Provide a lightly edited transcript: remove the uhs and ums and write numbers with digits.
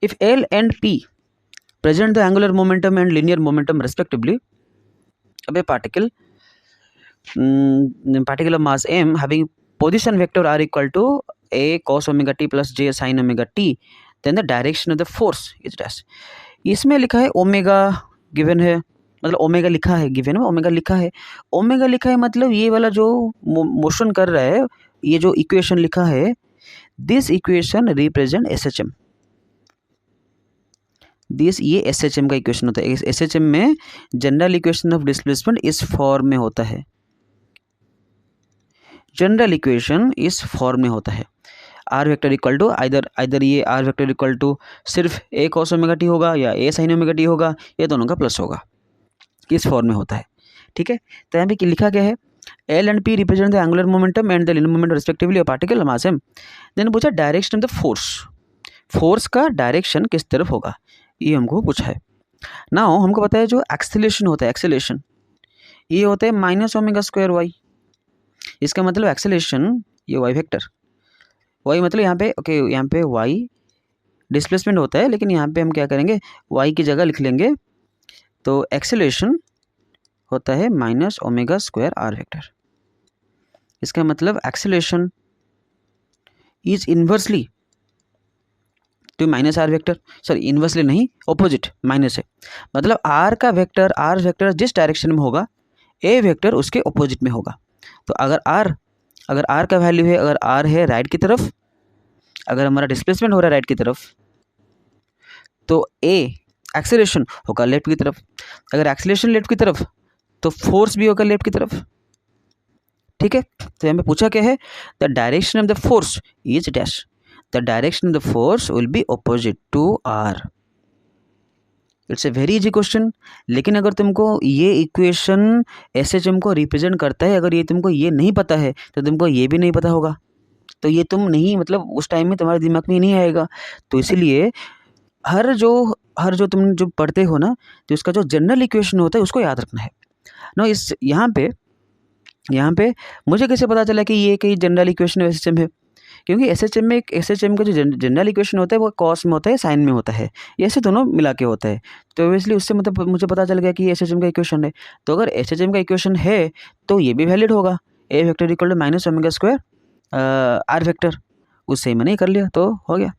If L and P present the angular momentum and linear momentum respectively of a particle of mass m having position vector r equal to a cos omega t plus j sin omega t, then the direction of the force is dash. इसमें लिखा है omega given है, मतलब omega लिखा है, given में omega लिखा है, ओमेगा लिखा है मतलब ये वाला जो मोशन कर रहा है, ये जो इक्वेशन लिखा है, this equation represent SHM. This ये SHM का इक्वेशन होता है. SHM में जनरल इक्वेशन ऑफ डिस्प्लेसमेंट इस फॉर्म में होता है. जनरल इक्वेशन इस फॉर्म में होता है. R vector equal to either ये आर वेक्टर इक्वल टू सिर्फ ए कॉस ओमेगा टी होगा या ए साइन ओमेगा टी होगा, ये दोनों का प्लस होगा. किस फॉर्म में होता है, ठीक है. तो यहाँ पे लिखा क्या है, L and P represent the angular momentum and the linear momentum respectively of particle mass m. Then पूछा direction of the force, force का डायरेक्शन किस तरफ होगा, ये हमको पूछा है. नाउ हमको पता है जो एक्सेलेरेशन होता है, एक्सेलेरेशन ये होता है माइनस ओमेगा स्क्वायर वाई. इसका मतलब एक्सेलेरेशन ये वाई वेक्टर, वाई मतलब यहाँ पे ओके, यहाँ पे वाई डिस्प्लेसमेंट होता है, लेकिन यहाँ पे हम क्या करेंगे, वाई की जगह लिख लेंगे. तो एक्सेलेरेशन होता है minus omega square R vector. इसका मतलब acceleration is inversely to minus R vector, sorry inversely नहीं, ऑपोजिट माइनस है. मतलब आर का वेक्टर, आर वेक्टर जिस डायरेक्शन में होगा, ए वेक्टर उसके ऑपोजिट में होगा. तो अगर आर का वैल्यू है, अगर आर है राइट की तरफ, अगर हमारा डिस्प्लेसमेंट हो रहा है राइट की तरफ, तो ए एक्सेलरेशन होगा लेफ्ट की तरफ. अगर एक्सेलरेशन लेफ्ट की तरफ तो फोर्स भी होगा लेफ्ट की तरफ, ठीक है. तो हमें पूछा क्या है, the direction of the force is dash. The direction of the force will be opposite to R. It's a very easy question. लेकिन अगर तुमको ये इक्वेशन SHM को रिप्रेजेंट करता है, अगर ये तुमको ये नहीं पता है तो तुमको ये भी नहीं पता होगा. तो ये तुम नहीं, मतलब उस टाइम में तुम्हारे दिमाग में नहीं आएगा. तो इसीलिए हर जो तुम जो पढ़ते हो ना, तो उसका जो जनरल इक्वेशन होता है उसको याद रखना है ना. इस यहाँ पे मुझे कैसे पता चला कि ये कहीं जनरल इक्वेशन SHM है, क्योंकि SHM का जो जनरल इक्वेशन होता है वो कॉस में होता है, साइन में होता है, ये ऐसे दोनों मिला के होता है. तो इसलिए उससे मतलब मुझे पता चल गया कि ये SHM का इक्वेशन है. तो अगर SHM का इक्वेशन है तो ये भी वैलिड होगा, A vector equal to minus omega square R vector. उससे मैंने कर लिया तो हो गया.